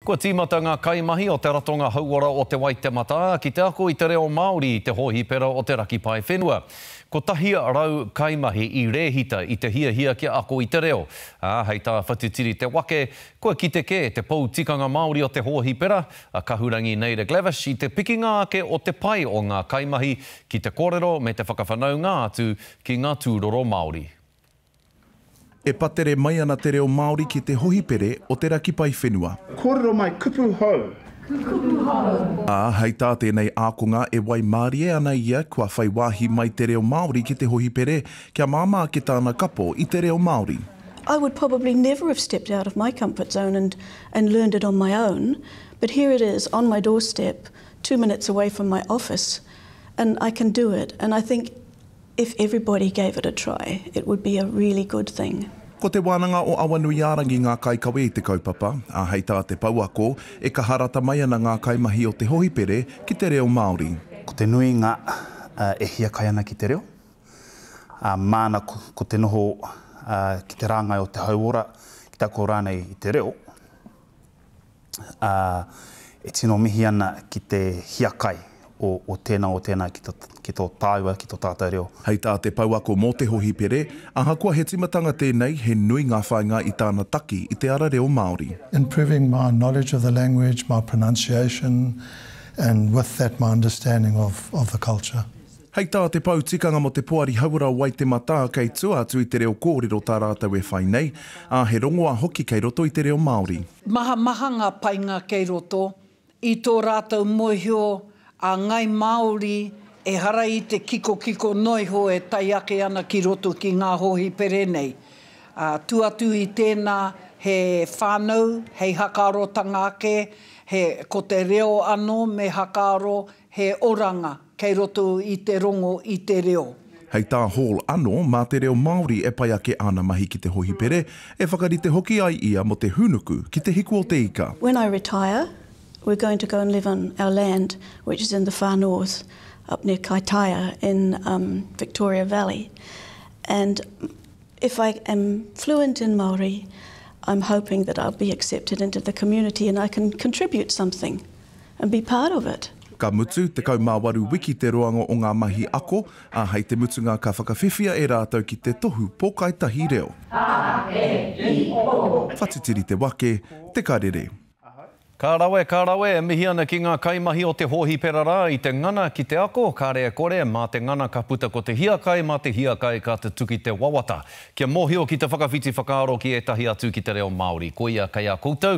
Kua tīmata ngā kaimahi o te ratonga hauora o te Waitemata ki te ako i te reo Māori i te hohi pera o te raki pai whenua. Ko tahia rau kaimahi i rehita i te hia kia ako i te reo. Hei tā whatitiri te wake, kua ki te ke te poutikanga Māori o te hohi pera, a kahurangi Neira Glavish i te pikinga ake o te pai o ngā kaimahi ki te kōrero me te whakawhanau ngā atu ki ngā tūroro Māori. E patere mai ana te reo Māori ki te hohipere o te raki pai whenua. Kōrero mai kupu hau. Hei tā tēnei ākonga e wai mārie ana ia kua whai wāhi mai te reo Māori ki te hohipere kia māmā ki tāna kapo i te reo Māori. I would probably never have stepped out of my comfort zone and learned it on my own, but here it is on my doorstep, 2 minutes away from my office, and I can do it. And I think if everybody gave it a try, it would be a really good thing. Ko te wānanga o Awanuiarangi ngā kaikawe i te kaupapa, hei tā te pauako e ka harata mai ana ngā kaimahi o te hohipere ki te reo Māori. Ko te nui ngā e hia kai ana ki te reo. Māna ko te noho ki te rāngai o te hauora ki tako rānei i te reo. E tino mihi ana ki te hia kai o tēnā ki tō tāua, ki tō tātou reo. Hei tā te pauako mō te hohipere, aha kua he timatanga tēnei he nui ngā whainga i tāna taki i te ara reo Māori. Improving my knowledge of the language, my pronunciation, and with that my understanding of the culture. Hei tā te pau tikanga mo te poari hauara Waitemata kei tua atu i te reo kōrero tā rātau e whai nei, he rongoa hoki kei roto i te reo Māori. Maha ngā painga kei roto, i tō rātau mohio, a ngai Māori e hara i te kiko noiho e tai ake ana ki roto ki ngā hohi pere nei. Tuatu i tēnā he whānau, hei hakarotanga ake, ko te reo anō me hakaro he oranga kei roto i te rongo i te reo. Hei tā hall anō, mā te reo Māori e pai ake ana mahi ki te hohipere, e whakarite hoki ai ia mo te hunuku ki te hiku o te ika. When I retire, we're going to go and live on our land, which is in the far north, up near Kaitaia in Victoria Valley. And if I am fluent in Māori, I'm hoping that I'll be accepted into the community and I can contribute something and be part of it. Ka mutu te kaumāwaru wiki te roanga o ngā mahi ako, hei te mutunga ka whakawhiwhia e rātau ki te tohu pōkai tahi reo. Whatitiri te wake, te karere. Ka rawe, e mihi ana ki ngā kaimahi o te hohi pera rā i te ngana ki te ako, ka rea kore, mā te ngana ka puta ko te hiakai, mā te hiakai ka te tuki te wawata. Kia mōhio ki te whakawhiti whakaaro ki etahi atu ki te reo Māori. Ko ia kai a koutou.